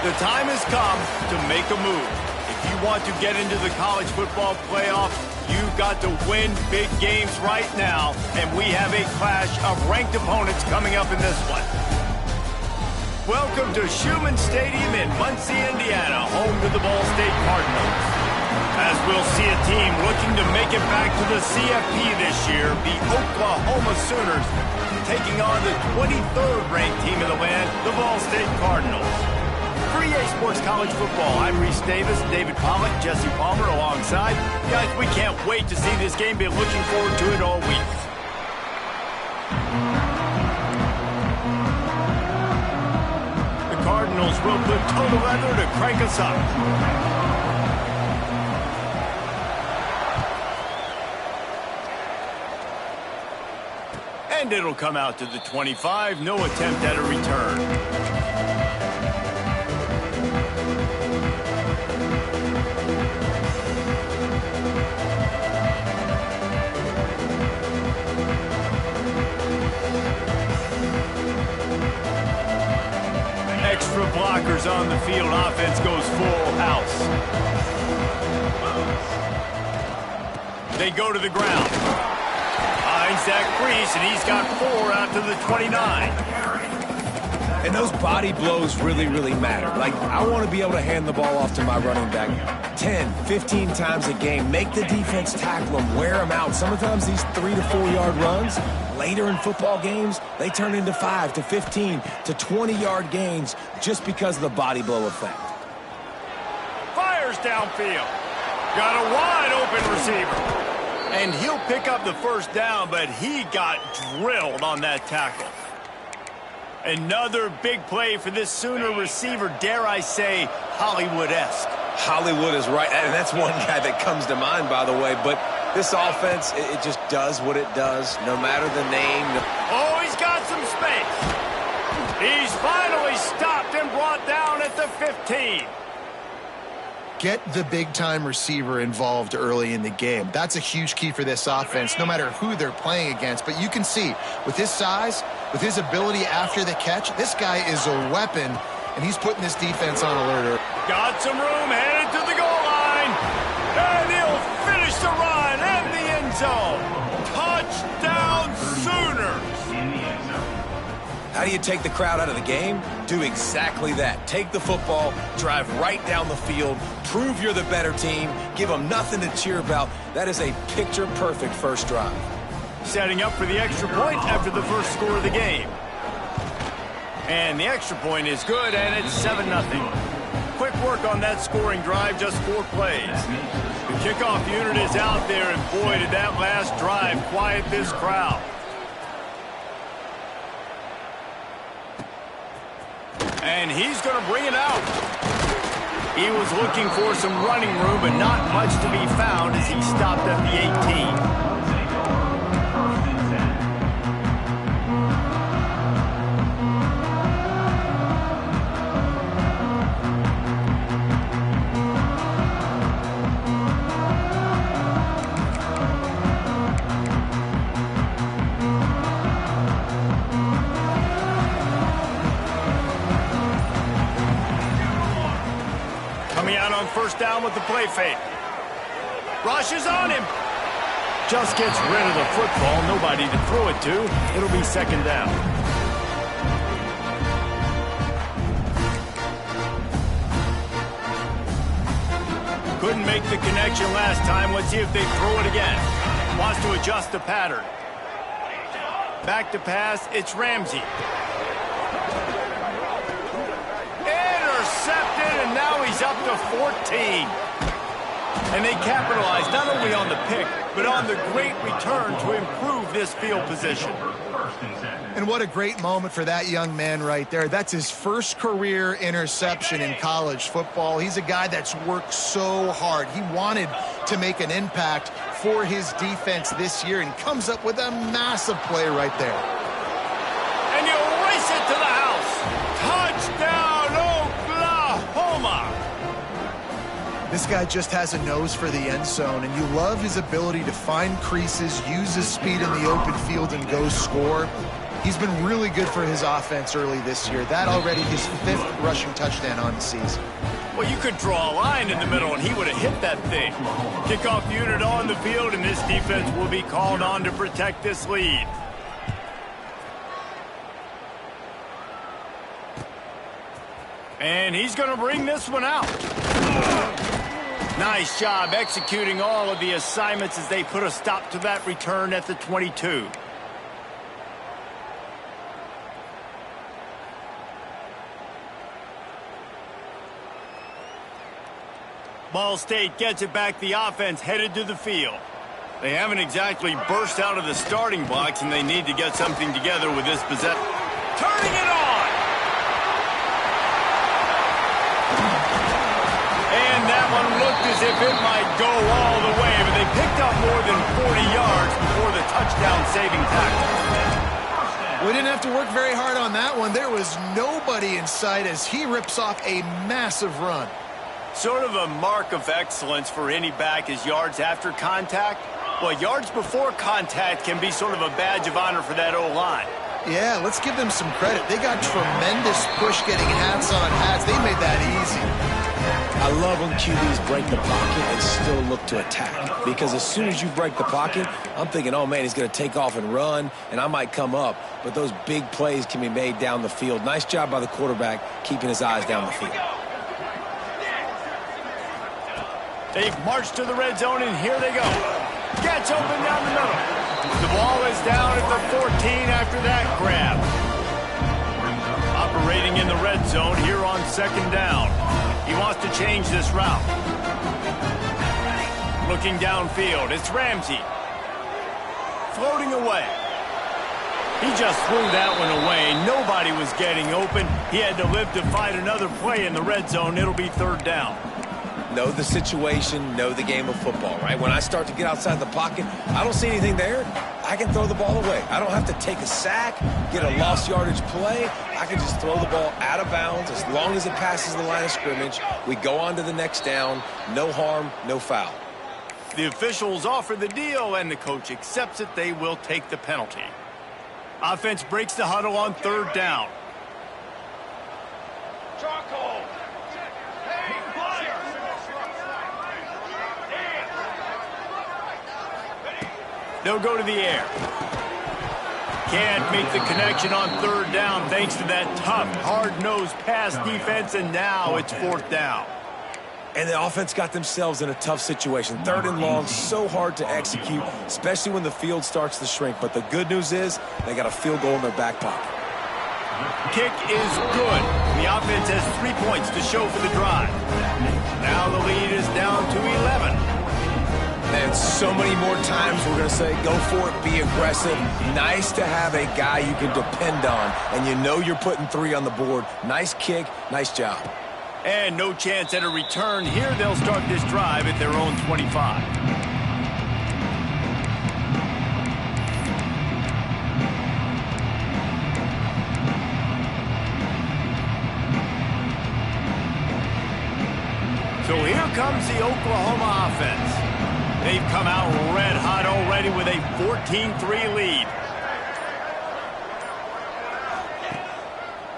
The time has come to make a move. If you want to get into the college football playoff, you've got to win big games right now, and we have a clash of ranked opponents coming up in this one. Welcome to Schumann Stadium in Muncie, Indiana, home to the Ball State Cardinals. As we'll see a team looking to make it back to the CFP this year, the Oklahoma Sooners taking on the 23rd ranked team in the land, the Ball State Cardinals. For EA Sports College Football, I'm Reese Davis, David Pollack, Jesse Palmer alongside. Guys, we can't wait to see this game. Been looking forward to it all week. The Cardinals will put total leather to crank us up. And it'll come out to the 25. No attempt at a return. Extra blockers on the field. Offense goes full house. They go to the ground. Finds Zach Priest, and he's got 4 out to the 29. And those body blows really, really matter. Like, I want to be able to hand the ball off to my running back 10, 15 times a game. Make the defense tackle them, wear them out. Sometimes these 3 to 4 yard runs, later in football games, they turn into 5 to 15 to 20 yard gains just because of the body blow effect. Fires downfield. Got a wide open receiver. And he'll pick up the first down, but he got drilled on that tackle. Another big play for this Sooner receiver, dare I say, Hollywood-esque. Hollywood is right, and that's one guy that comes to mind, by the way. But this offense, it just does what it does, no matter the name. Oh, he's got some space. He's finally stopped and brought down at the 15. Get the big-time receiver involved early in the game. That's a huge key for this offense, no matter who they're playing against. But you can see, with his size, with his ability after the catch, this guy is a weapon, and he's putting this defense on alert. Got some room, headed to the goal line, and he'll finish the run in the end zone. Touchdown, Sooners! How do you take the crowd out of the game? Do exactly that. Take the football, drive right down the field, prove you're the better team, give them nothing to cheer about. That is a picture-perfect first drive. Setting up for the extra point after the first score of the game. And the extra point is good, and it's 7-0. Quick work on that scoring drive, just 4 plays. The kickoff unit is out there, and boy, did that last drive quiet this crowd. And he's going to bring it out. He was looking for some running room, but not much to be found as he stopped at the 18. First down with the play fake. Rushes on him. Just gets rid of the football. Nobody to throw it to. It'll be second down. Couldn't make the connection last time. Let's see if they throw it again. Wants to adjust the pattern. Back to pass. It's Ramsey. Intercepted, and now he's up to 14. And they capitalize not only on the pick, but on the great return to improve this field position. And what a great moment for that young man right there. That's his first career interception in college football. He's a guy that's worked so hard. He wanted to make an impact for his defense this year and comes up with a massive play right there. And you race it to the house. Touchdown, Oklahoma! This guy just has a nose for the end zone, and you love his ability to find creases, use his speed in the open field, and go score. He's been really good for his offense early this year. That already his 5th rushing touchdown on the season. Well, you could draw a line in the middle, and he would have hit that thing. Kickoff unit on the field, and this defense will be called on to protect this lead. And he's going to bring this one out. Nice job executing all of the assignments as they put a stop to that return at the 22. Ball State gets it back. The offense headed to the field. They haven't exactly burst out of the starting blocks, and they need to get something together with this possession. Turning it on! And that one looked as if it might go all the way, but they picked up more than 40 yards before the touchdown-saving tackle. We didn't have to work very hard on that one. There was nobody in sight as he rips off a massive run. Sort of a mark of excellence for any back is yards after contact. Well, yards before contact can be sort of a badge of honor for that O-line. Yeah, let's give them some credit. They got tremendous push getting hats on hats. They made that easy. I love when QBs break the pocket and still look to attack. Because as soon as you break the pocket, I'm thinking, oh, man, he's going to take off and run, and I might come up. But those big plays can be made down the field. Nice job by the quarterback keeping his eyes down the field. They've marched to the red zone, and here they go. Gets open down the middle. The ball is down at the 14 after that grab. Operating in the red zone here on 2nd down. He wants to change this route. Looking downfield, it's Ramsey. Floating away. He just threw that one away. Nobody was getting open. He had to live to fight another play in the red zone. It'll be 3rd down. Know the situation, know the game of football, right? When I start to get outside the pocket, I don't see anything there, I can throw the ball away. I don't have to take a sack, get a lost yardage play. I can just throw the ball out of bounds as long as it passes the line of scrimmage. We go on to the next down. No harm, no foul. The officials offer the deal, and the coach accepts it. They will take the penalty. Offense breaks the huddle on 3rd down. They'll go to the air. Can't make the connection on 3rd down thanks to that tough, hard-nosed pass defense, and now it's 4th down. And the offense got themselves in a tough situation. 3rd and long, so hard to execute, especially when the field starts to shrink. But the good news is they got a field goal in their back pocket. Kick is good. The offense has 3 points to show for the drive. Now the lead is down to 11. And so many more times we're going to say, go for it, be aggressive. Nice to have a guy you can depend on, and you know you're putting 3 on the board. Nice kick, nice job. And no chance at a return. Here they'll start this drive at their own 25. So here comes the Oklahoma offense. They've come out red hot already with a 14-3 lead.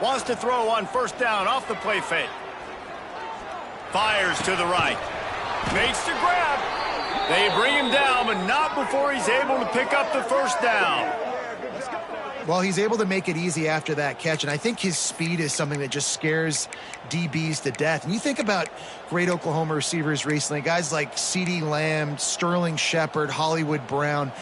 Wants to throw on 1st down off the play fake. Fires to the right. Makes the grab. They bring him down, but not before he's able to pick up the 1st down. Well, he's able to make it easy after that catch, and I think his speed is something that just scares DBs to death. And you think about great Oklahoma receivers recently, guys like CeeDee Lamb, Sterling Shepard, Hollywood Brown.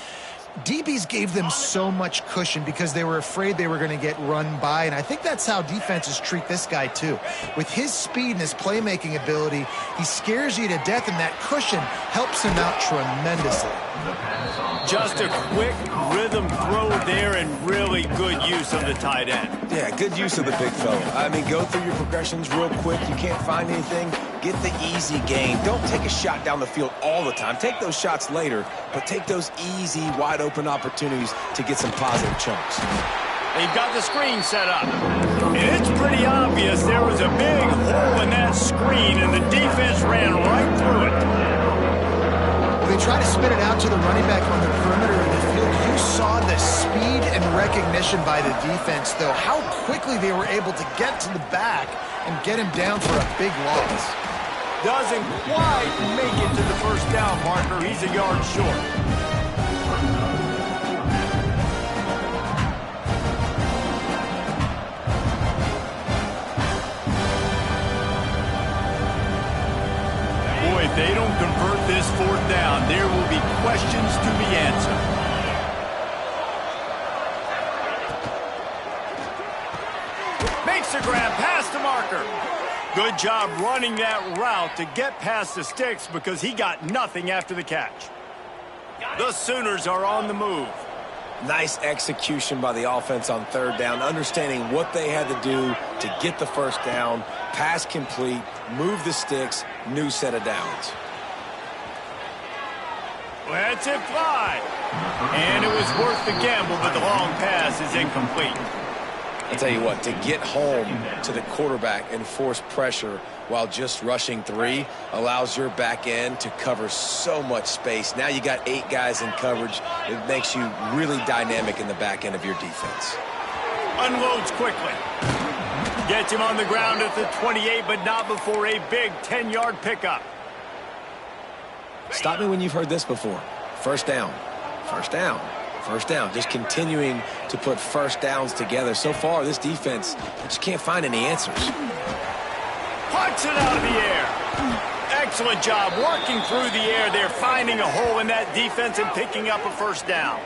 DBs gave them so much cushion because they were afraid they were going to get run by, and I think that's how defenses treat this guy too. With his speed and his playmaking ability, he scares you to death, and that cushion helps him out tremendously. Just a quick rhythm throw there and really good use of the tight end. Yeah, good use of the big fella. I mean, go through your progressions real quick. You can't find anything. Get the easy gain. Don't take a shot down the field all the time. Take those shots later, but take those easy, wide-open opportunities to get some positive chunks. They've got the screen set up. And it's pretty obvious there was a big hole in that screen, and the defense ran right through it. They try to spit it out to the running back on the perimeter of the field. You saw the speed and recognition by the defense, though, how quickly they were able to get to the back and get him down for a big loss. Doesn't quite make it to the first down marker. He's a yard short. Boy, if they don't convert this fourth down, there will be questions to be answered. Makes a grab past the marker. Good job running that route to get past the sticks because he got nothing after the catch. The Sooners are on the move. Nice execution by the offense on third down, understanding what they had to do to get the first down, pass complete, move the sticks, new set of downs. Lets it fly. And it was worth the gamble, but the long pass is incomplete. I'll tell you what, to get home to the quarterback and force pressure while just rushing 3 allows your back end to cover so much space. Now you got 8 guys in coverage. It makes you really dynamic in the back end of your defense. Unloads quickly. Gets him on the ground at the 28, but not before a big 10-yard pickup. Stop me when you've heard this before. First down. First down. First down, just continuing to put first downs together. So far, this defense just can't find any answers. Punts it out of the air. Excellent job working through the air there, finding a hole in that defense and picking up a first down.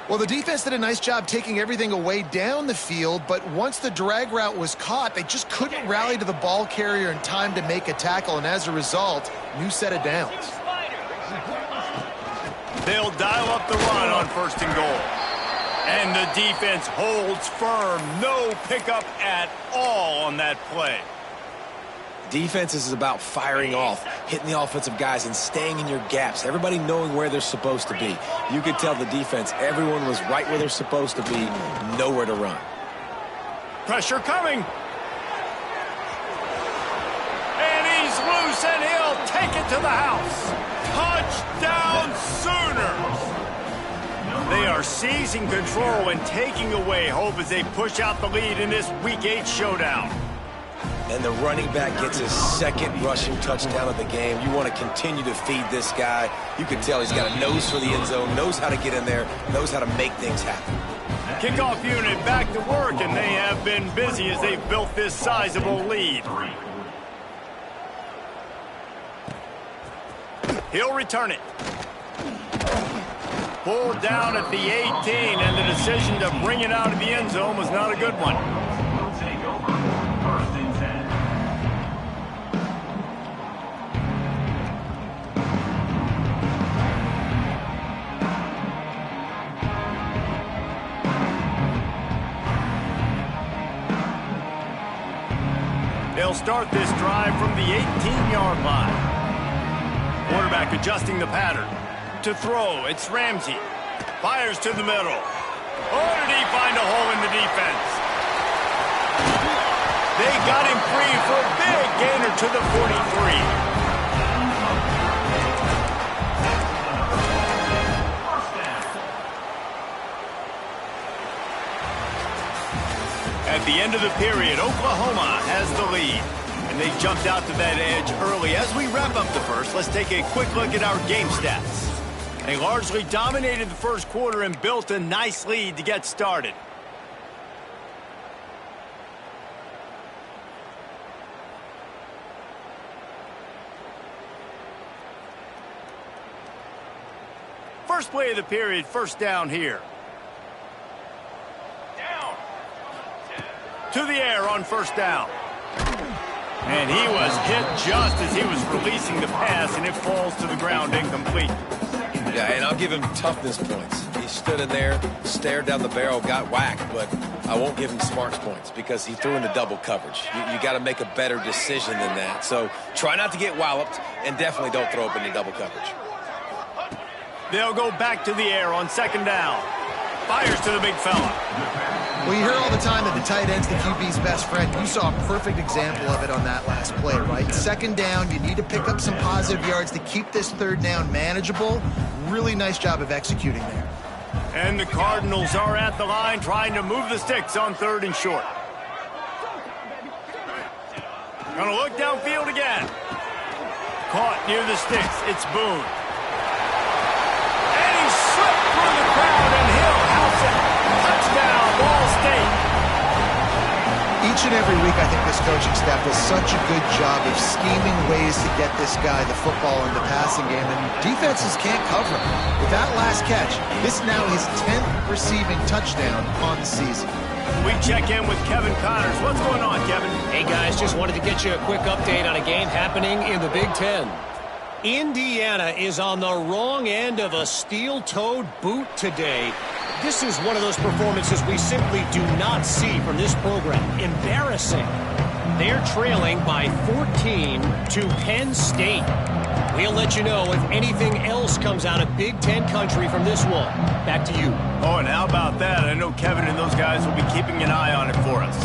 Well, the defense did a nice job taking everything away down the field, but once the drag route was caught, they just couldn't rally to the ball carrier in time to make a tackle, and as a result, new set of downs. They'll dial up the run on first and goal. And the defense holds firm. No pickup at all on that play. Defense is about firing off, hitting the offensive guys, and staying in your gaps. Everybody knowing where they're supposed to be. You could tell the defense, everyone was right where they're supposed to be, nowhere to run. Pressure coming. And he's loose, and he'll take it to the house. Touchdown Sooners! They are seizing control and taking away hope as they push out the lead in this Week 8 showdown. And the running back gets his second rushing touchdown of the game. You want to continue to feed this guy. You can tell he's got a nose for the end zone, knows how to get in there, knows how to make things happen. Kickoff unit back to work, and they have been busy as they've built this sizable lead. He'll return it. Pulled down at the 18, and the decision to bring it out of the end zone was not a good one. They'll start this drive from the 18-yard line. Quarterback adjusting the pattern. To throw, it's Ramsey. Fires to the middle. Oh, did he find a hole in the defense? They got him free for a big gainer to the 43. At the end of the period, Oklahoma has the lead. And they jumped out to that edge early. As we wrap up the first, let's take a quick look at our game stats. They largely dominated the first quarter and built a nice lead to get started. First play of the period, first down here. To the air on first down. And he was hit just as he was releasing the pass, and it falls to the ground incomplete. Yeah, and I'll give him toughness points. He stood in there, stared down the barrel, got whacked, but I won't give him smarts points because he threw into double coverage. You got to make a better decision than that. So try not to get walloped, and definitely don't throw up into double coverage. They'll go back to the air on second down. Fires to the big fella. Well, you hear all the time that the tight end's the QB's best friend. You saw a perfect example of it on that last play, right? Second down, you need to pick up some positive yards to keep this third down manageable. Really nice job of executing there. And the Cardinals are at the line trying to move the sticks on 3rd and short. Gonna look downfield again. Caught near the sticks. It's Boone. And he slipped through the crowd, and Hill house it. Touchdown, Ball State. Each and every week, I think this coaching staff does such a good job of scheming ways to get this guy the football in the passing game, and defenses can't cover him. With that last catch, this now his 10th receiving touchdown on the season. We check in with Kevin Connors. What's going on, Kevin? Hey, guys, just wanted to get you a quick update on a game happening in the Big Ten. Indiana is on the wrong end of a steel-toed boot today. This is one of those performances we simply do not see from this program. Embarrassing. They're trailing by 14 to Penn State. We'll let you know if anything else comes out of Big Ten country from this one. Back to you. Oh, and how about that? I know Kevin and those guys will be keeping an eye on it for us.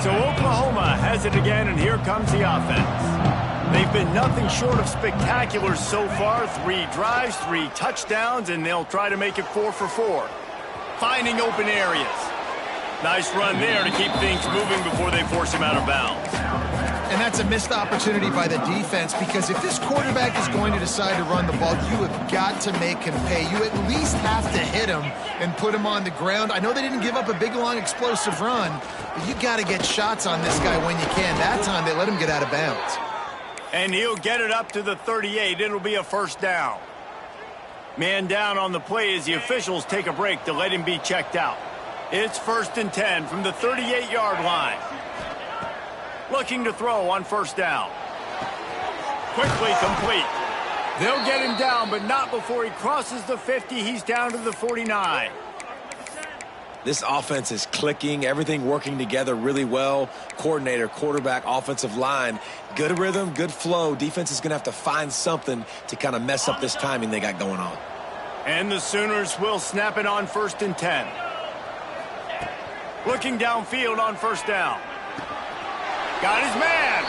So Oklahoma has it again, and here comes the offense. They've been nothing short of spectacular so far. 3 drives, 3 touchdowns, and they'll try to make it 4 for 4. Finding open areas. Nice run there to keep things moving before they force him out of bounds. And that's a missed opportunity by the defense, because if this quarterback is going to decide to run the ball, you have got to make him pay. You at least have to hit him and put him on the ground. I know they didn't give up a big, long, explosive run, but you got to get shots on this guy when you can. That time they let him get out of bounds. And he'll get it up to the 38. It'll be a 1st down. Man down on the play as the officials take a break to let him be checked out. It's 1st and 10 from the 38-yard line. Looking to throw on 1st down. Quickly complete. They'll get him down, but not before he crosses the 50. He's down to the 49. This offense is clicking, everything working together really well. Coordinator, quarterback, offensive line, good rhythm, good flow. Defense is going to have to find something to kind of mess up this timing they got going on. And the Sooners will snap it on 1st and 10. Looking downfield on 1st down. Got his man.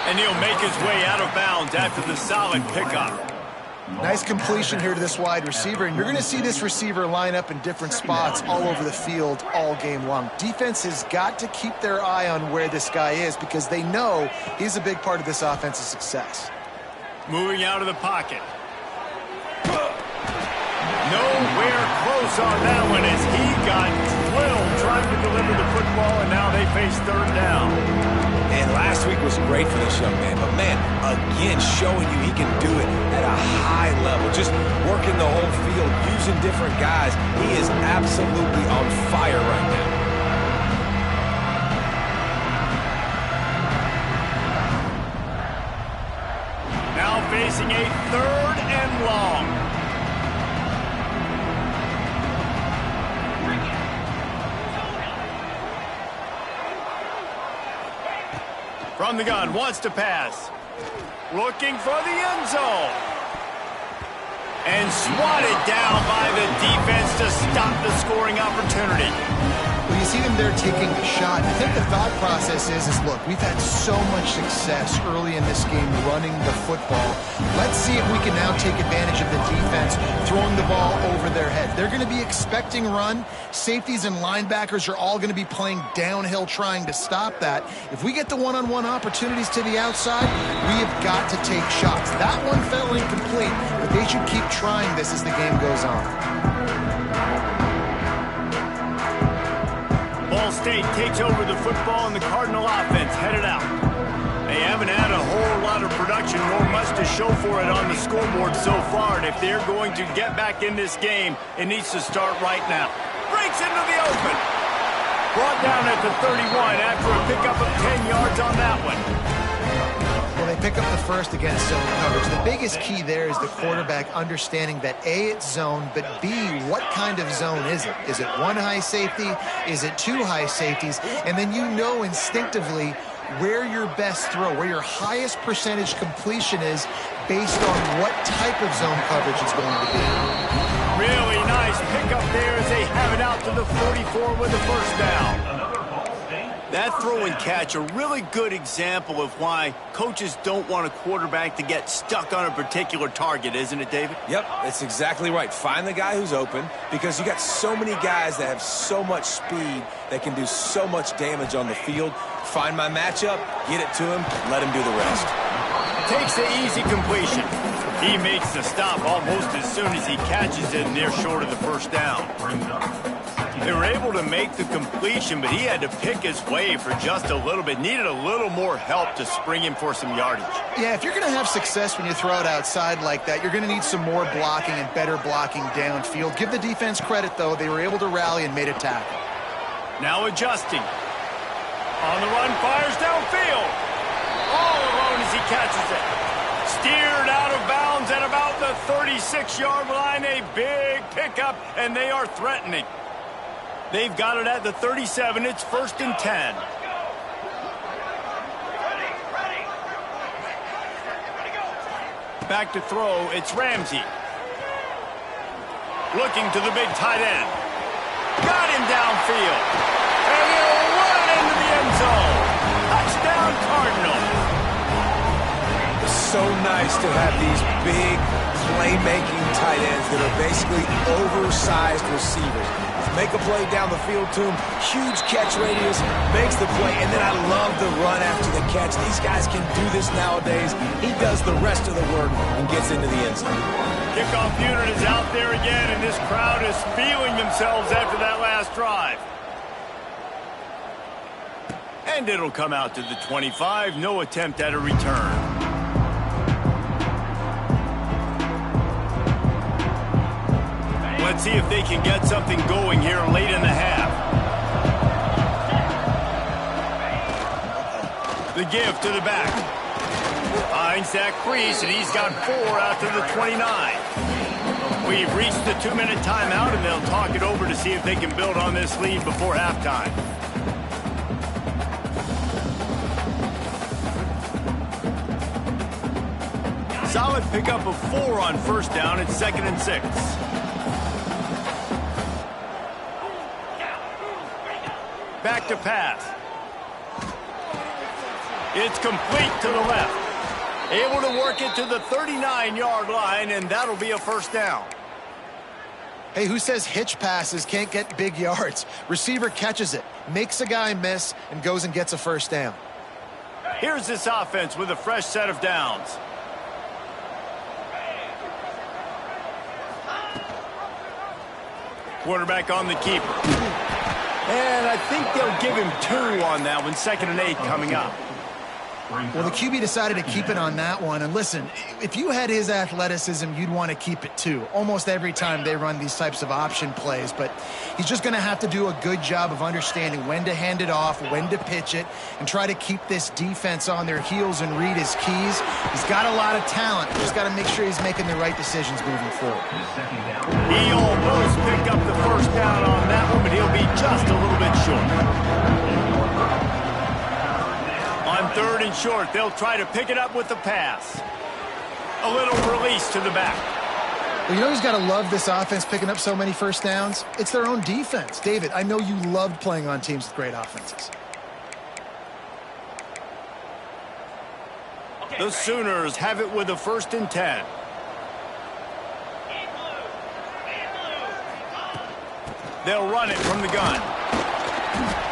And he'll make his way out of bounds after the solid pickup. Nice completion here to this wide receiver, and you're going to see this receiver line up in different spots all over the field all game long. Defense has got to keep their eye on where this guy is, because they know he's a big part of this offense's success. Moving out of the pocket. Nowhere close on that one as he got drilled trying to deliver the football, and now they face 3rd down. And last week was great for this young man. But, man, again, showing you he can do it at a high level. Just working the whole field, using different guys. He is absolutely on fire right now. Now facing a 3rd and long. From the gun, wants to pass. Looking for the end zone. And swatted down by the defense to stop the scoring opportunity. Well, you see them there taking the shot. I think the thought process is look, we've had so much success early in this game running the football. Let's see if we can now take advantage of the defense throwing the ball over their head. They're going to be expecting run. Safeties and linebackers are all going to be playing downhill trying to stop that. If we get the one-on-one opportunities to the outside, we have got to take shots. That one fell incomplete, but they should keep trying this as the game goes on. Ball State takes over the football, and the Cardinal offense headed out. They haven't had a whole lot of production nor much to show for it on the scoreboard so far, and if they're going to get back in this game, it needs to start right now. Breaks into the open. Brought down at the 31 after a pickup of 10 yards on that one. Well, they pick up the first against zone coverage. The biggest key there is the quarterback understanding that A, it's zone, but B, what kind of zone is it? Is it one high safety? Is it two high safeties? And then you know instinctively where your best throw, where your highest percentage completion is based on what type of zone coverage it's going to be. Really nice pickup there as they have it out to the 44 with the 1st down. That throw and catch, a really good example of why coaches don't want a quarterback to get stuck on a particular target, isn't it, David? Yep, that's exactly right. Find the guy who's open, because you got so many guys that have so much speed that can do so much damage on the field. Find my matchup, get it to him, let him do the rest. Takes the easy completion. He makes the stop almost as soon as he catches it, and they're short of the first down. They were able to make the completion, but he had to pick his way for just a little bit. Needed a little more help to spring him for some yardage. Yeah, if you're going to have success when you throw it outside like that, you're going to need some more blocking and better blocking downfield. Give the defense credit, though. They were able to rally and made a tackle. Now adjusting. On the run, fires downfield. All alone as he catches it. Steered out of bounds at about the 36-yard line. A big pickup, and they are threatening. They've got it at the 37. It's 1st and 10. Back to throw. It's Ramsey. Looking to the big tight end. Got him downfield. And he'll run into the end zone. Touchdown, Cardinals. It's so nice to have these big playmaking tight ends that are basically oversized receivers. Make a play down the field to him, huge catch radius, makes the play, and then I love the run after the catch. These guys can do this nowadays. He does the rest of the work and gets into the end zone. Kickoff unit is out there again, and this crowd is feeling themselves after that last drive. And it'll come out to the 25. No attempt at a return. Let's see if they can get something going here late in the half. The give to the back. Finds that crease, and he's got 4 out to the 29. We've reached the 2-minute timeout, and they'll talk it over to see if they can build on this lead before halftime. Solid pickup of 4 on first down. It's 2nd and 6. Back to pass. It's complete to the left. Able to work it to the 39-yard line, and that'll be a first down. Hey, who says hitch passes can't get big yards? Receiver catches it, makes a guy miss, and goes and gets a first down. Here's this offense with a fresh set of downs. Quarterback on the keeper. And I think they'll give him 2 on that one. 2nd and 8 coming up. Well, the QB decided to keep it on that one. And listen, if you had his athleticism, you'd want to keep it too. Almost every time they run these types of option plays. But he's just going to have to do a good job of understanding when to hand it off, when to pitch it, and try to keep this defense on their heels and read his keys. He's got a lot of talent. Just got to make sure he's making the right decisions moving forward. He almost picked up the first down on that one, but he'll be just a little bit short. On 3rd and short, they'll try to pick it up with the pass. A little release to the back. Well, you know who's got to love this offense picking up so many first downs? It's their own defense. David, I know you loved playing on teams with great offenses. The Sooners have it with a 1st and 10. They'll run it from the gun.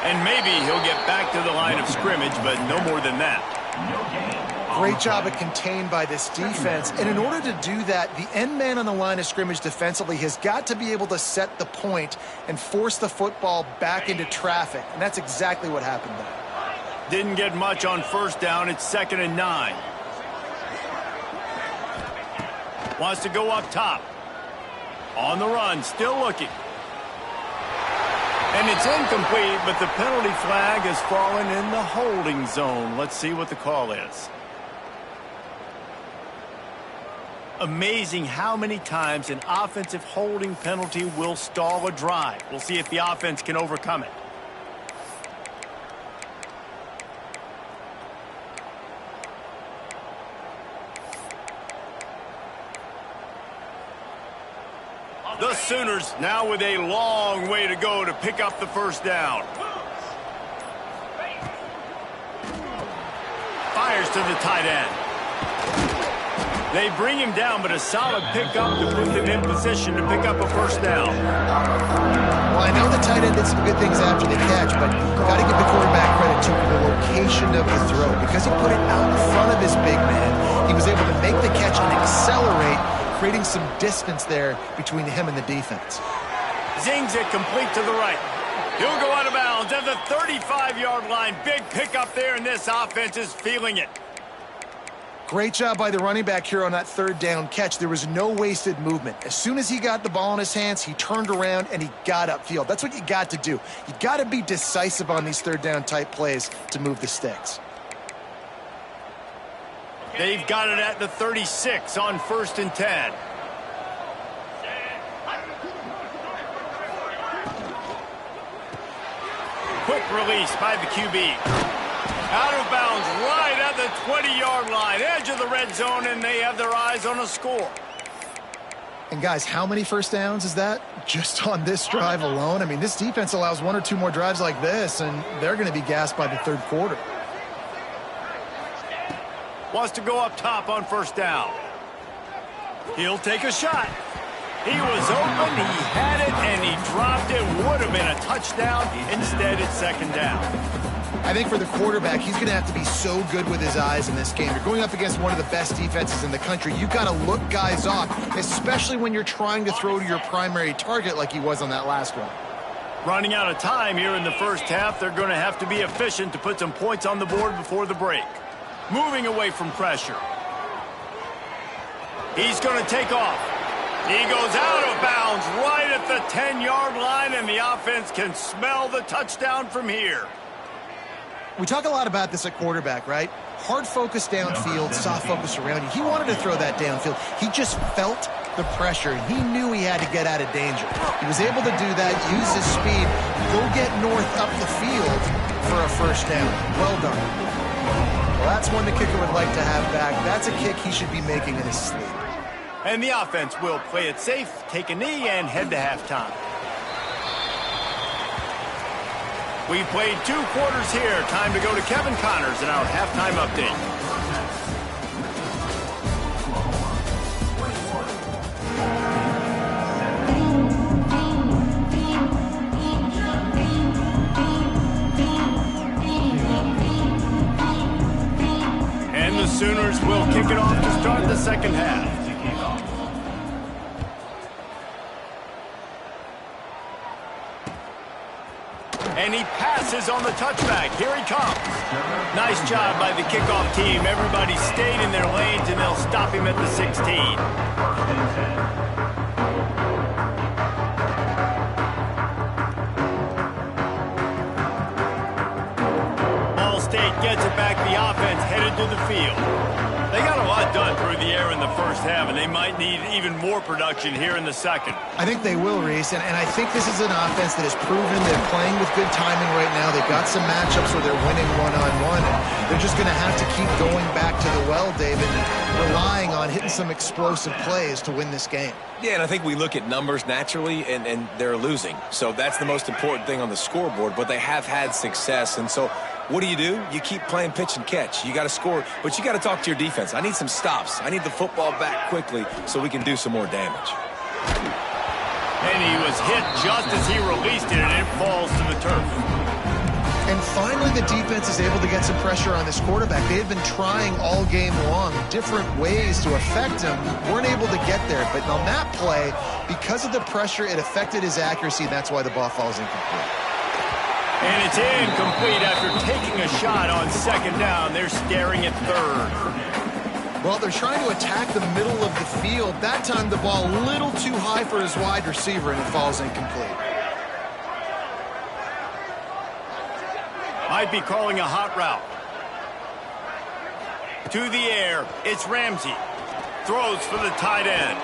And maybe he'll get back to the line of scrimmage, but no more than that. Great job of contained by this defense. And in order to do that, the end man on the line of scrimmage defensively has got to be able to set the point and force the football back into traffic. And that's exactly what happened there. Didn't get much on first down. It's 2nd and 9. Wants to go up top. On the run, still looking. And it's incomplete, but the penalty flag has fallen in the holding zone. Let's see what the call is. Amazing how many times an offensive holding penalty will stall a drive. We'll see if the offense can overcome it. The Sooners now with a long way to go to pick up the first down. fires to the tight end. They bring him down, but a solid pickup to put them in position to pick up a first down. Well, I know the tight end did some good things after the catch, but you got to give the quarterback credit to the location of the throw. Because he put it out in front of his big man, he was able to make the catch and accelerate, creating some distance there between him and the defense. Zings it complete to the right. He'll go out of bounds at the 35-yard line. Big pickup there, and this offense is feeling it. Great job by the running back here on that third down catch. There was no wasted movement. As soon as he got the ball in his hands, he turned around and he got upfield. That's what you got to do. You got to be decisive on these third down type plays to move the sticks. They've got it at the 36 on 1st and 10. Quick release by the QB. Out of bounds right at the 20-yard line, edge of the red zone, and they have their eyes on a score. And guys, how many first downs is that just on this drive alone? I mean, this defense allows 1 or 2 more drives like this, and they're going to be gassed by the third quarter. Wants to go up top on 1st down. He'll take a shot. He was open, he had it, and he dropped it. Would have been a touchdown. Instead, it's 2nd down. I think for the quarterback, he's going to have to be so good with his eyes in this game. You're going up against one of the best defenses in the country. You've got to look guys off, especially when you're trying to throw to your primary target like he was on that last one. Running out of time here in the first half, they're going to have to be efficient to put some points on the board before the break. Moving away from pressure. He's going to take off. He goes out of bounds right at the 10-yard line, and the offense can smell the touchdown from here. We talk a lot about this at quarterback, right? Hard focus downfield, soft focus around you. He wanted to throw that downfield. He just felt the pressure. He knew he had to get out of danger. He was able to do that, use his speed, go get north up the field for a first down. Well done. Well, that's one the kicker would like to have back. That's a kick he should be making in his sleep. And the offense will play it safe, take a knee, and head to halftime. We've played 2 quarters here. Time to go to Kevin Connors in our halftime update. And the Sooners will kick it off to start the second half. And he passes on the touchback. Here he comes. Nice job by the kickoff team. Everybody stayed in their lanes, and they'll stop him at the 16. Ball State gets it back. The offense headed to the field. They got a lot done through the air in the first half, and they might need even more production here in the second. I think they will, Reese, and I think this is an offense that has proven they're playing with good timing right now. They've got some matchups where they're winning one-on-one, and they're just going to have to keep going back to the well, David, and relying on hitting some explosive plays to win this game. Yeah, and I think we look at numbers naturally, and they're losing. So that's the most important thing on the scoreboard, but they have had success, and so what do? You keep playing pitch and catch. You got to score, but you got to talk to your defense. I need some stops. I need the football back quickly so we can do some more damage. And he was hit just as he released it, and it falls to the turf. And finally, the defense is able to get some pressure on this quarterback. They had been trying all game long different ways to affect him. Weren't able to get there, but on that play, because of the pressure, it affected his accuracy, and that's why the ball falls incomplete. And it's incomplete after taking a shot on 2nd down. They're staring at 3rd. Well, they're trying to attack the middle of the field. That time the ball a little too high for his wide receiver, and it falls incomplete. Might be calling a hot route. To the air, it's Ramsey. Throws for the tight end.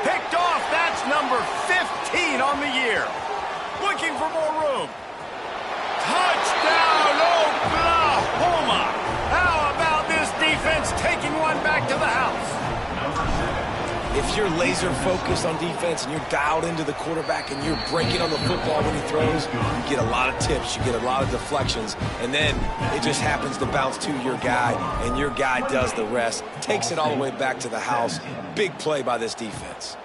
Picked off, that's number 15 on the year. Looking for more room. Touchdown, Oklahoma! How about this defense taking one back to the house? if you're laser focused on defense and you're dialed into the quarterback and you're breaking on the football when he throws, you get a lot of tips, you get a lot of deflections, and then it just happens to bounce to your guy, and your guy does the rest, takes it all the way back to the house. Big play by this defense.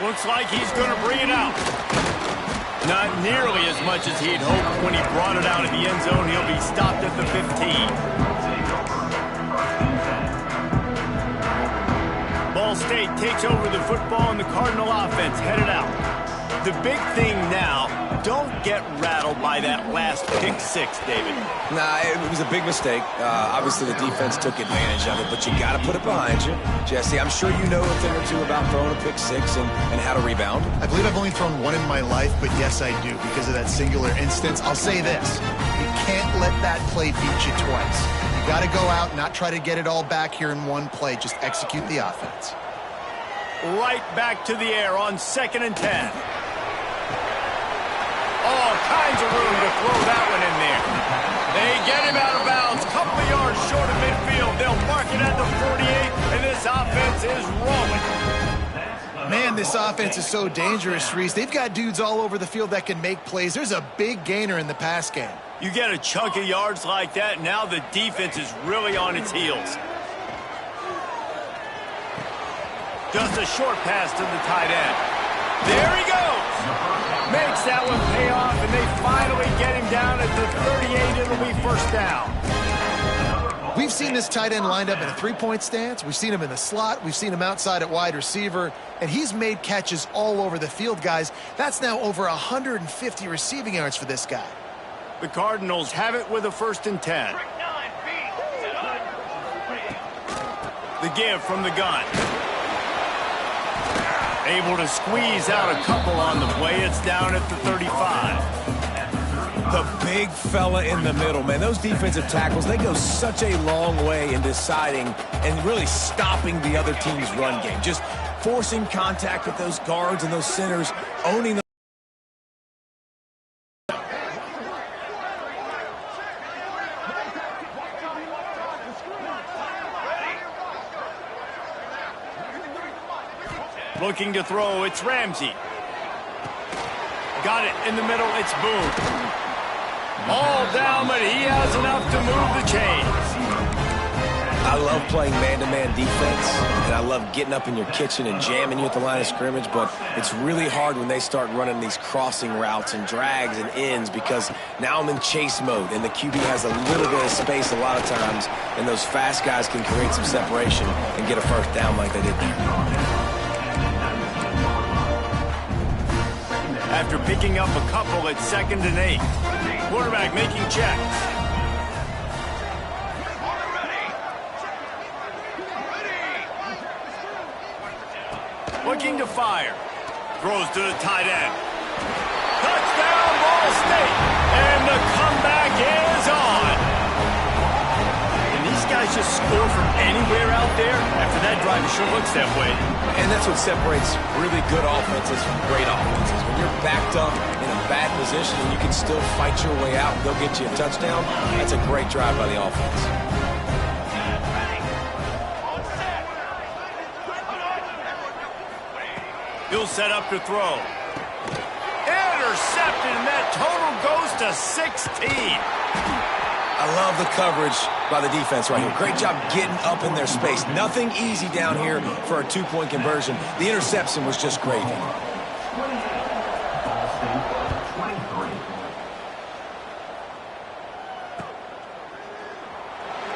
Looks like he's going to bring it out. Not nearly as much as he'd hoped when he brought it out of the end zone. He'll be stopped at the 15. Ball State takes over the football, and the Cardinal offense headed out. The big thing now, don't get rattled by that last pick six, David. Nah, it was a big mistake. Obviously, the defense took advantage of it, but you got to put it behind you. Jesse, I'm sure you know a thing or two about throwing a pick six and how to rebound. I believe I've only thrown one in my life, but yes, I do because of that singular instance. I'll say this. You can't let that play beat you twice. You got to go out and not try to get it all back here in one play. Just execute the offense. Right back to the air on 2nd and 10. All kinds of room to throw that one in there. They get him out of bounds. Couple of yards short of midfield. They'll mark it at the 48, and this offense is rolling. Man, this offense is so dangerous, Reese. They've got dudes all over the field that can make plays. There's a big gainer in the pass game. You get a chunk of yards like that, now the defense is really on its heels. Just a short pass to the tight end. There he goes. Makes that one pay off, and they finally get him down at the 38. It'll be first down. We've seen this tight end lined up in a three-point stance. We've seen him in the slot. We've seen him outside at wide receiver. And he's made catches all over the field, guys. That's now over 150 receiving yards for this guy. The Cardinals have it with a 1st and 10. The give from the gun. Able to squeeze out a couple on the play. It's down at the 35. The big fella in the middle, man. Those defensive tackles, they go such a long way in deciding and really stopping the other team's run game. Just forcing contact with those guards and those centers, owning the Looking to throw, it's Ramsey. Got it in the middle, it's Boone. All down, but he has enough to move the chains. I love playing man-to-man defense, and I love getting up in your kitchen and jamming you at the line of scrimmage, but it's really hard when they start running these crossing routes and drags and ends because now I'm in chase mode, and the QB has a little bit of space a lot of times, and those fast guys can create some separation and get a first down like they did there. After picking up a couple at 2nd and 8. Quarterback making checks. Looking to fire. Throws to the tight end. Touchdown, Ball State. And the comeback is on. And these guys just score from anywhere out there. After that drive, it sure looks that way. And that's what separates really good offenses from great offenses. When you're backed up in a bad position and you can still fight your way out and they'll get you a touchdown, that's a great drive by the offense. He'll set up to throw. Intercepted, and that total goes to 16. I love the coverage by the defense right here. Great job getting up in their space. Nothing easy down here for a two-point conversion. The interception was just gravy.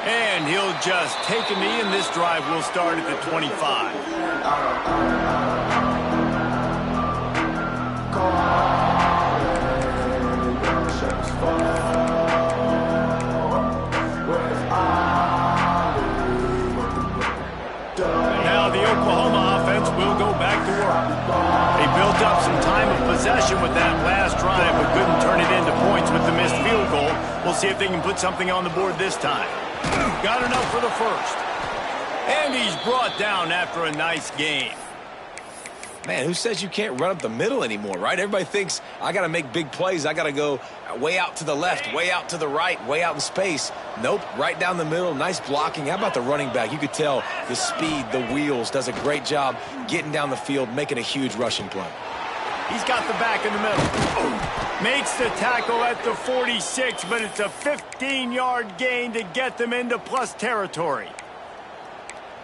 And he'll just take a knee, and this drive will start at the 25. Now the Oklahoma offense will go back to work. They built up some time of possession with that last drive, but couldn't turn it into points with the missed field goal. We'll see if they can put something on the board this time. Got enough for the first. And he's brought down after a nice game. Man, who says you can't run up the middle anymore, right? Everybody thinks I got to make big plays. I got to go way out to the left, way out to the right, way out in space. Nope, right down the middle. Nice blocking. How about the running back? You could tell the speed, the wheels, does a great job getting down the field, making a huge rushing play. He's got the back in the middle. Makes the tackle at the 46, but it's a 15-yard gain to get them into plus territory.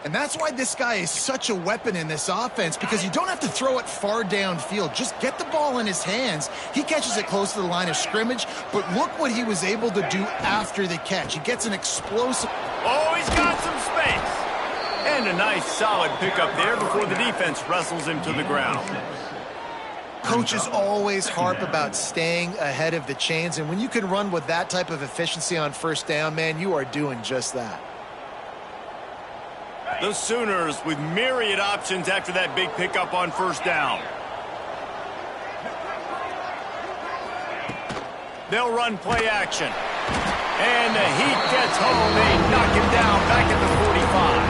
And that's why this guy is such a weapon in this offense, because you don't have to throw it far downfield. Just get the ball in his hands. He catches it close to the line of scrimmage, but look what he was able to do after the catch. He gets an explosive... Oh, he's got some space. And a nice solid pickup there before the defense wrestles him to the ground. Coaches always harp about staying ahead of the chains, and when you can run with that type of efficiency on first down, man, you are doing just that. The Sooners with myriad options after that big pickup on first down. They'll run play action. And the heat gets home. They knock him down back at the 45.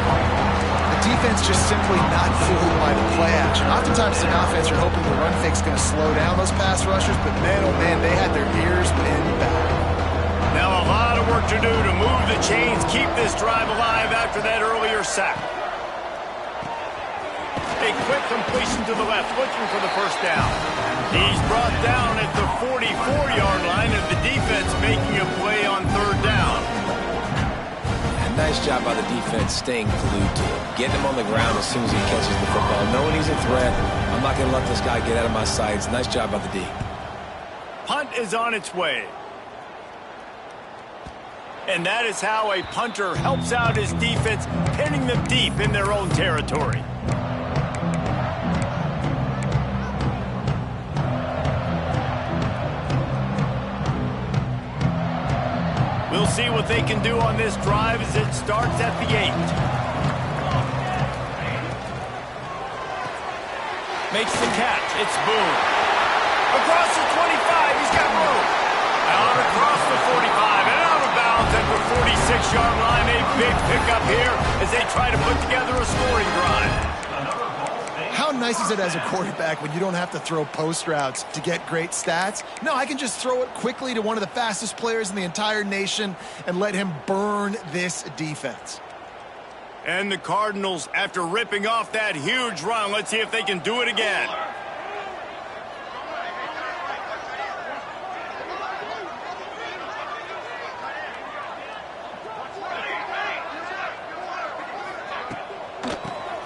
The defense just simply not fooled by the play action. Oftentimes, an offense, you're hoping the run fake's going to slow down those pass rushers, but man, oh man, they had their ears pinned back. Now a lot of work to do to move the chains, keep this drive alive after that earlier sack. A quick completion to the left, looking for the first down. He's brought down at the 44-yard line, and the defense making a play on third down. And nice job by the defense staying glued to him, getting him on the ground as soon as he catches the football, knowing he's a threat. I'm not going to let this guy get out of my sights. Nice job by the D. Punt is on its way. And that is how a punter helps out his defense, pinning them deep in their own territory. We'll see what they can do on this drive as it starts at the 8. Makes the catch. It's Boone. Across the 25. He's got room. Out across the 45 and out of bounds at the 46-yard line. A big pickup here as they try to put together a scoring drive. How nice is it as a quarterback when you don't have to throw post routes to get great stats? No, I can just throw it quickly to one of the fastest players in the entire nation and let him burn this defense. And the Cardinals, after ripping off that huge run, let's see if they can do it again.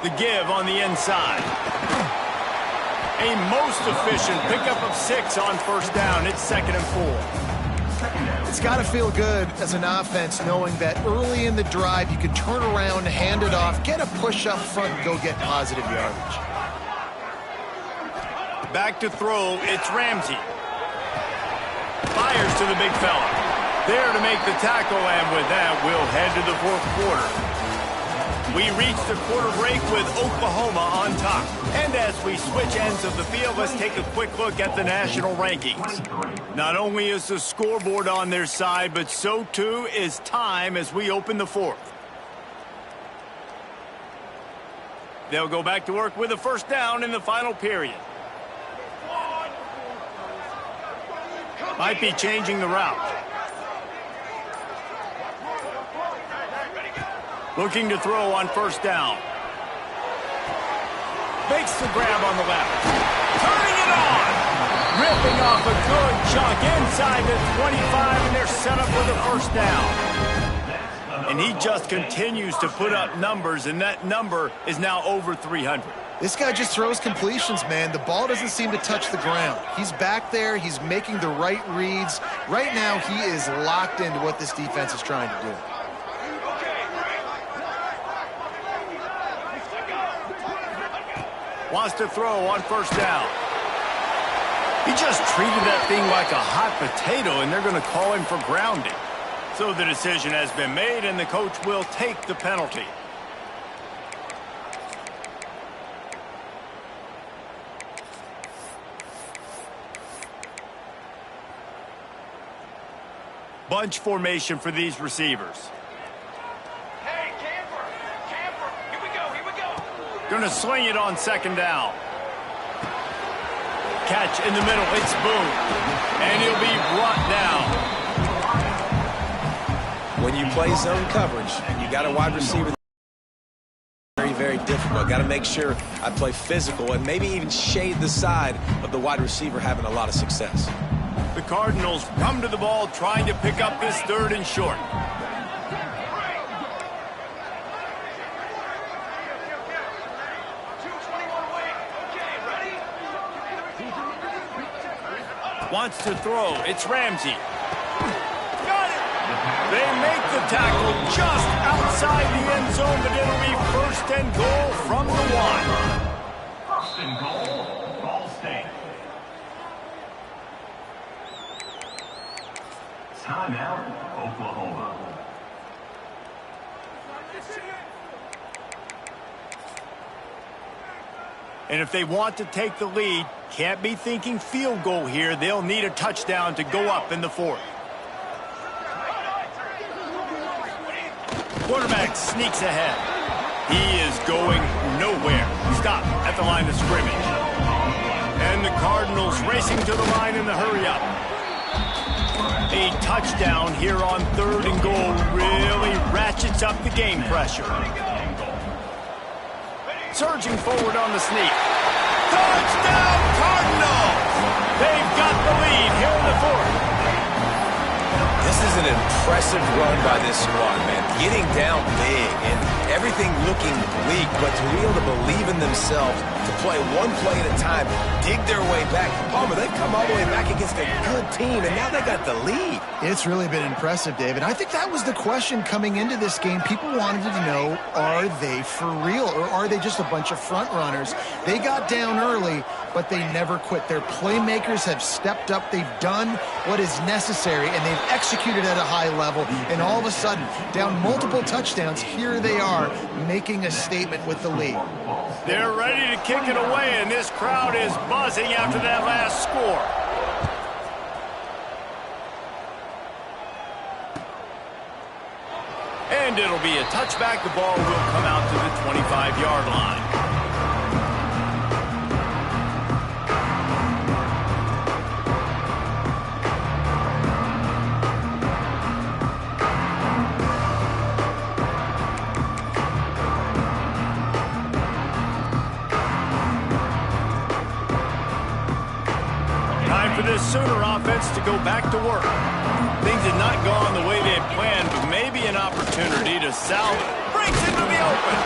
The give on the inside. A most efficient pickup of 6 on first down. It's 2nd and 4. It's got to feel good as an offense knowing that early in the drive you can turn around, hand it off, get a push up front, and go get positive yardage. Back to throw, it's Ramsey. Fires to the big fella. There to make the tackle, and with that, we'll head to the fourth quarter. We reach the quarter break with Oklahoma on top. And as we switch ends of the field, let's take a quick look at the national rankings. Not only is the scoreboard on their side, but so too is time as we open the fourth. They'll go back to work with a first down in the final period. Might be changing the route. Looking to throw on first down. Makes the grab on the left. Turning it on! Ripping off a good chunk inside the 25, and they're set up with a first down. And he just continues to put up numbers, and that number is now over 300. This guy just throws completions, man. The ball doesn't seem to touch the ground. He's back there. He's making the right reads. Right now, he is locked into what this defense is trying to do. Wants to throw on first down. He just treated that thing like a hot potato, and they're going to call him for grounding. So the decision has been made, and the coach will take the penalty. Bunch formation for these receivers. Going to sling it on second down. catch in the middle. It's Boone. And he'll be brought down. When you play zone coverage, you got a wide receiver. Very, very difficult. Got to make sure I play physical and maybe even shade the side of the wide receiver having a lot of success. The Cardinals come to the ball trying to pick up this 3rd and short. Wants to throw. It's Ramsey. Got it. They make the tackle just outside the end zone, but it'll be 1st and goal from the 1. 1st and goal, Ball State. Timeout, Oklahoma. And if they want to take the lead, can't be thinking field goal here. They'll need a touchdown to go up in the 4th. Quarterback sneaks ahead. He is going nowhere. Stop at the line of scrimmage. And the Cardinals racing to the line in the hurry-up. A touchdown here on 3rd and goal really ratchets up the game pressure. Surging forward on the sneak. Touchdown, Cardinals! They've got the lead here in the 4th. This is an impressive run by this squad, man. Getting down big and everything looking bleak, but to be able to believe in themselves, to play one play at a time, dig their way back. Palmer, they've come all the way back against a good team, and now they got the lead. It's really been impressive, David. I think that was the question coming into this game. People wanted to know, are they for real, or are they just a bunch of front runners? They got down early, but they never quit. Their playmakers have stepped up. They've done what is necessary, and they've executed at a high level. And all of a sudden, down multiple touchdowns, here they are making a statement with the lead. They're ready to kick it away, and this crowd is buzzing after that last score. And it'll be a touchback. The ball will come out to the 25-yard line. Time for this Sooner offense to go back to work. Things had not gone the way they had planned, but maybe an opportunity to salvage. Breaks into the open.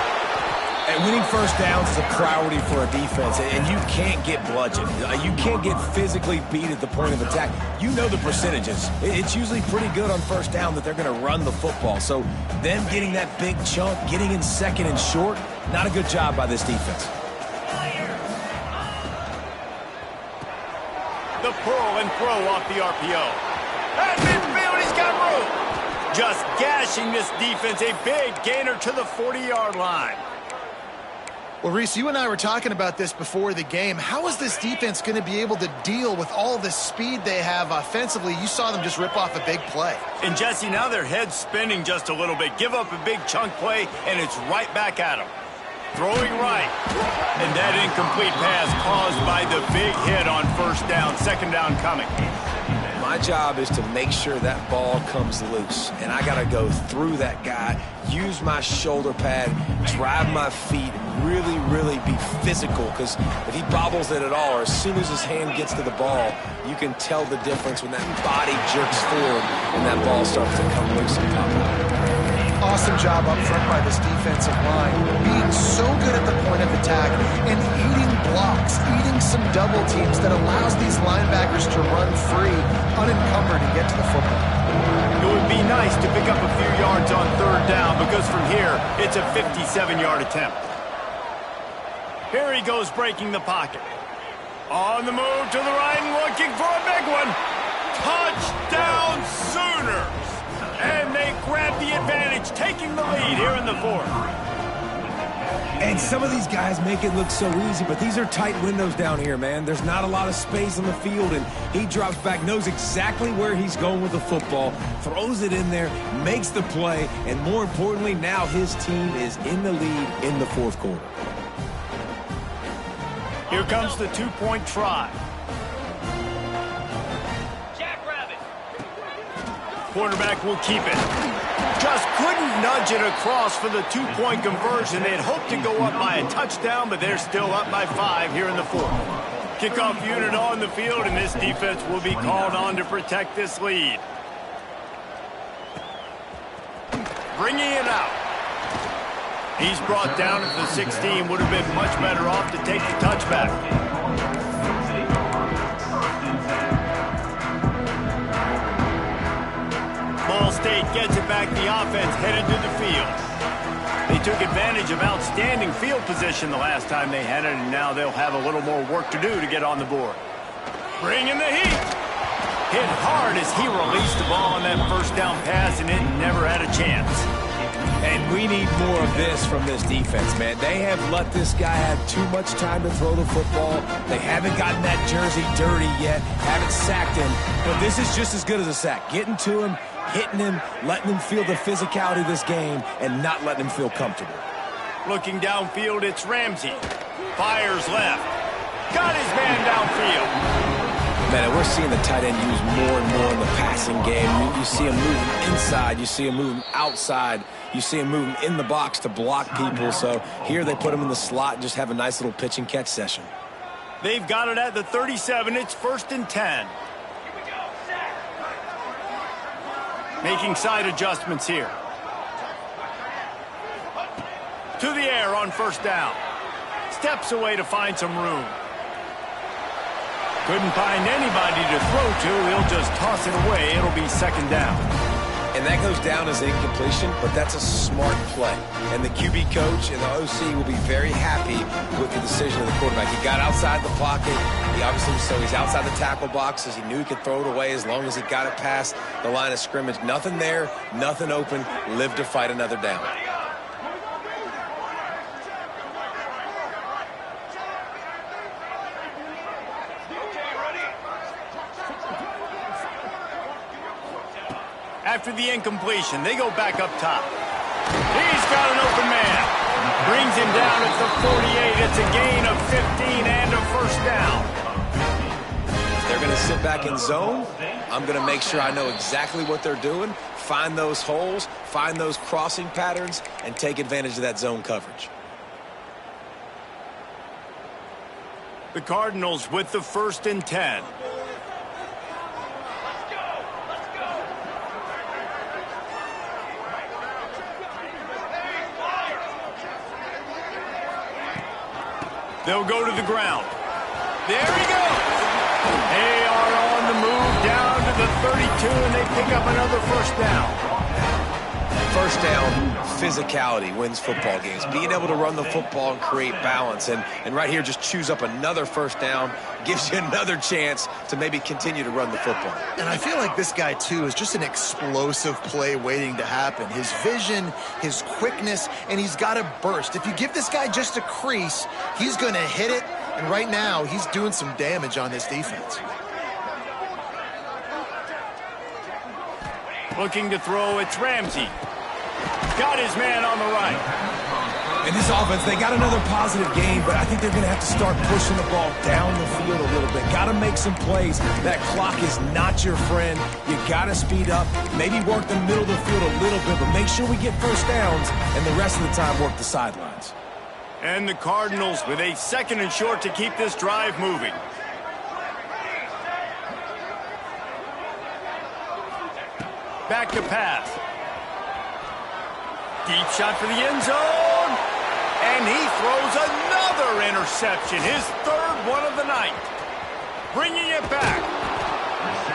And winning 1st downs is a priority for a defense, and you can't get bludgeoned. You can't get physically beat at the point of attack. You know the percentages. It's usually pretty good on 1st down that they're going to run the football. So them getting that big chunk, getting in 2nd and short, not a good job by this defense. The pull and throw off the RPO. At midfield, he's got room. Just gashing this defense. A big gainer to the 40-yard line. Well, Reese, you and I were talking about this before the game. How is this defense going to be able to deal with all the speed they have offensively? You saw them just rip off a big play. And, Jesse, now their head's spinning just a little bit. Give up a big chunk play, and it's right back at them. Throwing right. And that incomplete pass caused by the big hit on 1st down. 2nd down coming. My job is to make sure that ball comes loose, and I got to go through that guy, use my shoulder pad, drive my feet, really, really be physical, because if he bobbles it at all, or as soon as his hand gets to the ball, you can tell the difference when that body jerks forward and that ball starts to come loose and pop out. Awesome job up front by this defensive line, being so good at the point of attack and eating blocks, eating some double teams that allows these linebackers to run free, unencumbered, and get to the football. It would be nice to pick up a few yards on 3rd down, because from here, it's a 57-yard attempt. Here he goes, breaking the pocket. On the move to the right and looking for a big one. Touchdown Sooners! And they grab the advantage, taking the lead here in the 4th. And some of these guys make it look so easy, but these are tight windows down here, man. There's not a lot of space on the field, and he drops back, knows exactly where he's going with the football, throws it in there, makes the play, and more importantly, now his team is in the lead in the 4th quarter. Here comes the 2-point try. Quarterback will keep it. Just couldn't nudge it across for the two-point conversion. They'd hoped to go up by a touchdown, but they're still up by 5 here in the fourth. Kickoff unit on the field, and this defense will be called on to protect this lead. Bringing it out. He's brought down at the 16. Would have been much better off to take the touchback. Ball State gets it back. The offense headed to the field. They took advantage of outstanding field position the last time they had it, and now they'll have a little more work to do to get on the board. Bringing the heat. Hit hard as he released the ball on that first down pass, and it never had a chance. And we need more of this from this defense, man. They have let this guy have too much time to throw the football. They haven't gotten that jersey dirty yet, haven't sacked him. But this is just as good as a sack. Getting to him, hitting him, letting him feel the physicality of this game, and not letting him feel comfortable. Looking downfield, it's Ramsey. Fires left. Got his man downfield. Man, we're seeing the tight end used more and more in the passing game. You see him moving inside. You see him moving outside. You see him moving in the box to block people. So here they put him in the slot and just have a nice little pitch and catch session. They've got it at the 37. It's 1st and 10. Making side adjustments here. To the air on 1st down. Steps away to find some room. Couldn't find anybody to throw to. He'll just toss it away. It'll be 2nd down. And that goes down as incompletion, but that's a smart play. And the QB coach and the OC will be very happy with the decision of the quarterback. He got outside the pocket. He's outside the tackle boxes. He knew he could throw it away as long as he got it past the line of scrimmage. Nothing there, nothing open. Live to fight another down. After the incompletion, they go back up top. He's got an open man. Brings him down at the 48. It's a gain of 15 and a 1st down. They're going to sit back in zone. I'm going to make sure I know exactly what they're doing, find those holes, find those crossing patterns, and take advantage of that zone coverage. The Cardinals with the 1st and 10. They'll go to the ground. There he goes. They are on the move down to the 32, and they pick up another 1st down. 1st down, physicality wins football games. Being able to run the football and create balance. And right here, just choose up another 1st down, gives you another chance to maybe continue to run the football. And I feel like this guy, too, is just an explosive play waiting to happen. His vision, his quickness, and he's got a burst. If you give this guy just a crease, he's going to hit it. And right now, he's doing some damage on this defense. Looking to throw, it's Ramsey. Got his man on the right. In this offense, they got another positive game, but I think they're going to have to start pushing the ball down the field a little bit. Got to make some plays. That clock is not your friend. You got to speed up, maybe work the middle of the field a little bit, but make sure we get 1st downs, and the rest of the time work the sidelines. And the Cardinals with a 2nd and short to keep this drive moving. Back to pass. Deep shot for the end zone. And he throws another interception. His 3rd one of the night. Bringing it back.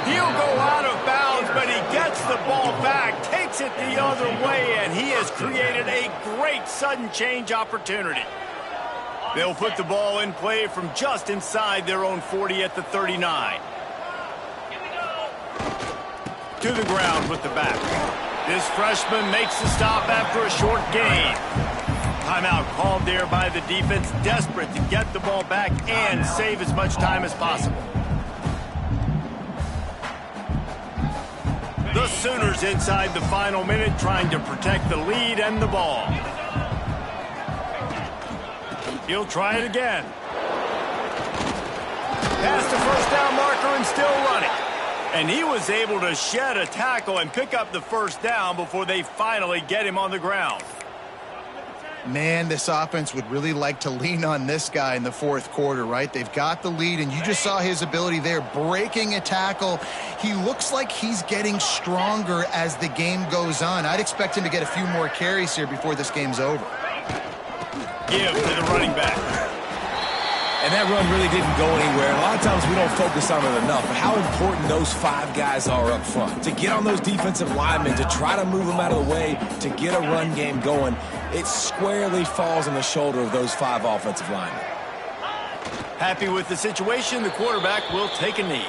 He'll go out of bounds, but he gets the ball back, takes it the other way, and he has created a great sudden change opportunity. They'll put the ball in play from just inside their own 40 at the 39. To the ground with the back. This freshman makes the stop after a short gain. Timeout called there by the defense, desperate to get the ball back and save as much time as possible. The Sooners inside the final minute trying to protect the lead and the ball. He'll try it again. Past the 1st down marker and still running. And he was able to shed a tackle and pick up the first down before they finally get him on the ground. Man, this offense would really like to lean on this guy in the fourth quarter, right? They've got the lead, and you just saw his ability there, breaking a tackle. He looks like he's getting stronger as the game goes on. I'd expect him to get a few more carries here before this game's over. Give to the running back. And that run really didn't go anywhere. A lot of times we don't focus on it enough, but how important those 5 guys are up front. To get on those defensive linemen, to try to move them out of the way, to get a run game going, it squarely falls on the shoulder of those 5 offensive linemen. Happy with the situation, the quarterback will take a knee.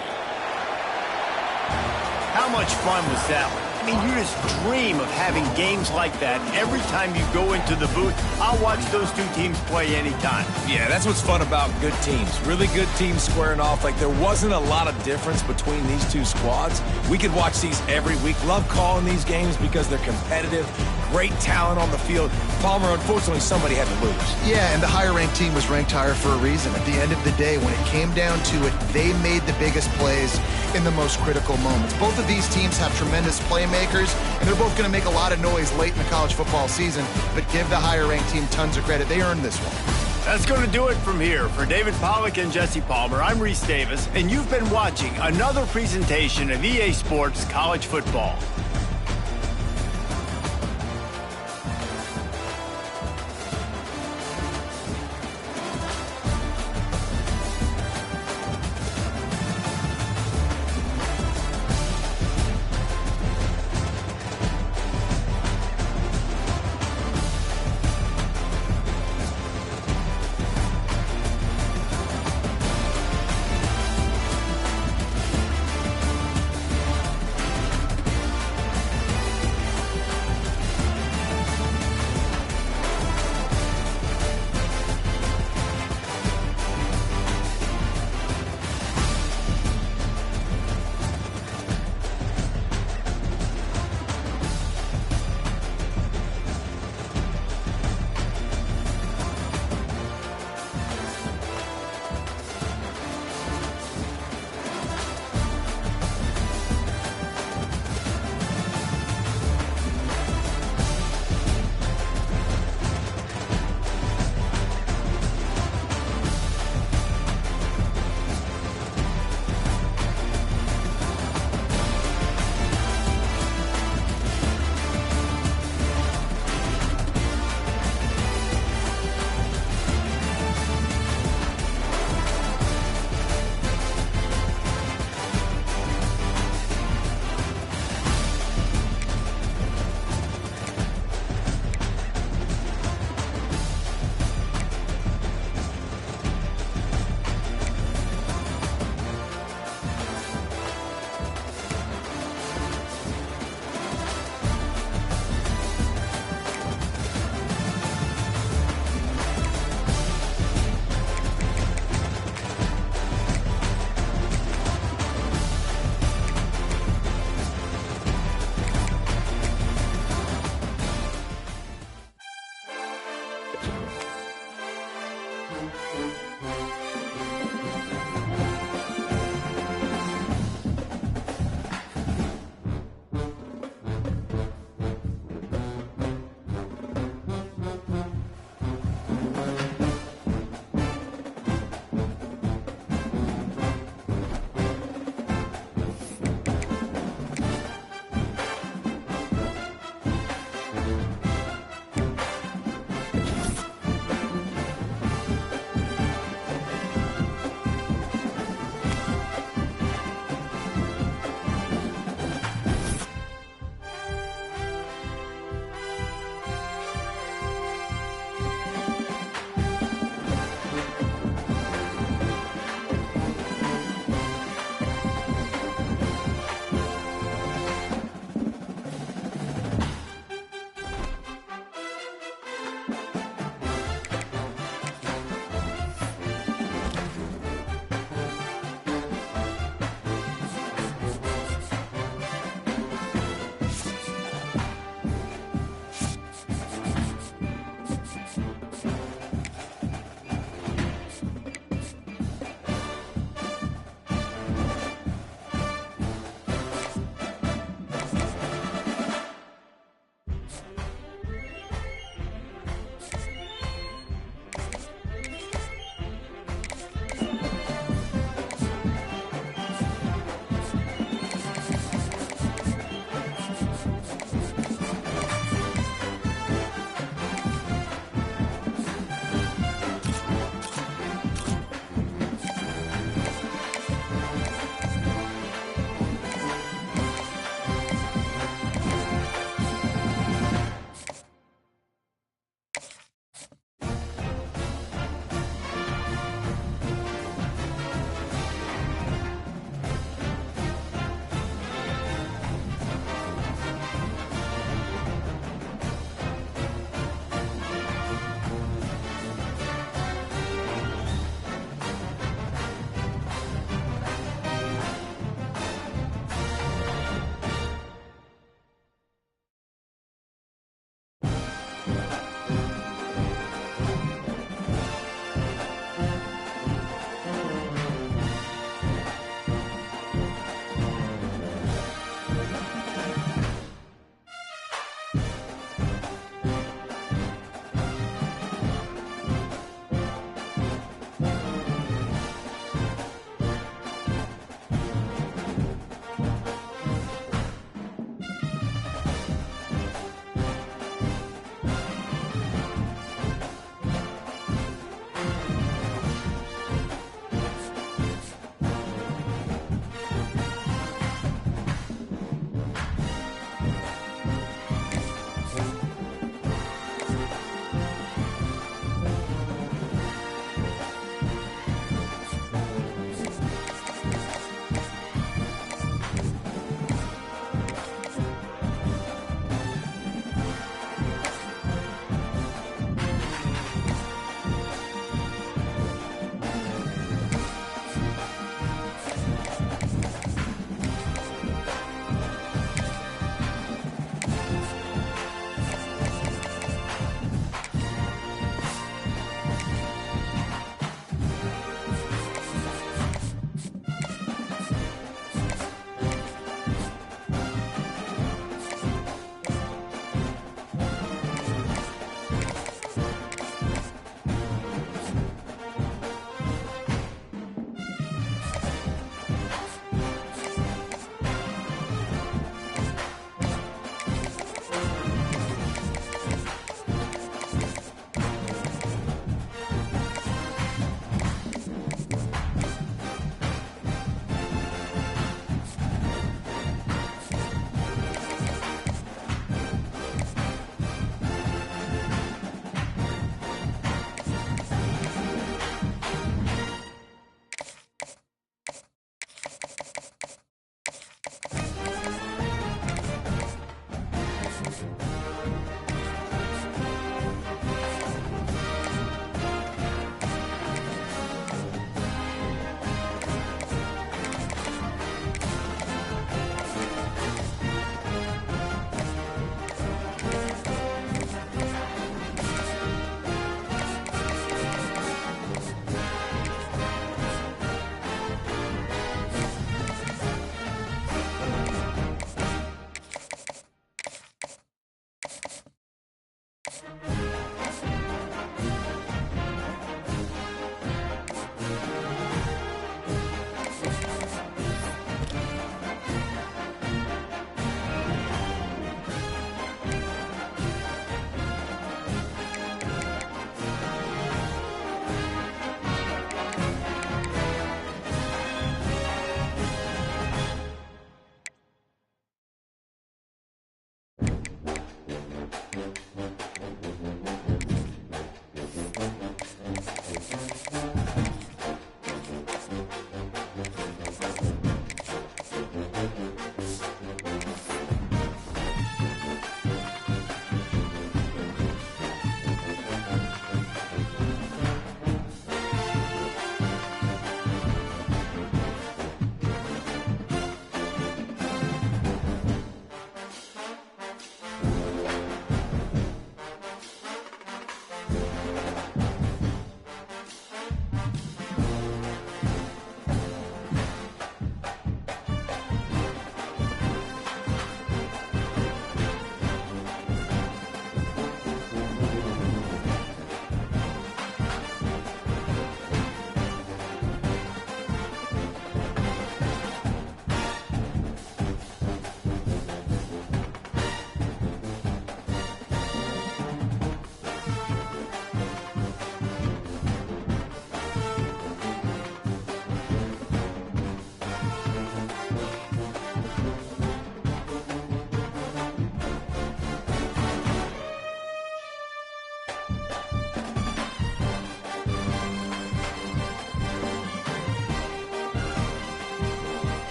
How much fun was that one? I mean, you just dream of having games like that every time you go into the booth. I'll watch those two teams play anytime. Yeah, that's what's fun about good teams. Really good teams squaring off. Like, there wasn't a lot of difference between these two squads. We could watch these every week. Love calling these games because they're competitive. Great talent on the field. Palmer, unfortunately, somebody had to lose. Yeah, and the higher-ranked team was ranked higher for a reason. At the end of the day, when it came down to it, they made the biggest plays in the most critical moments. Both of these teams have tremendous playmakers, and they're both going to make a lot of noise late in the college football season, but give the higher-ranked team tons of credit. They earned this one. That's going to do it from here. For David Pollack and Jesse Palmer, I'm Reese Davis, and you've been watching another presentation of EA Sports College Football.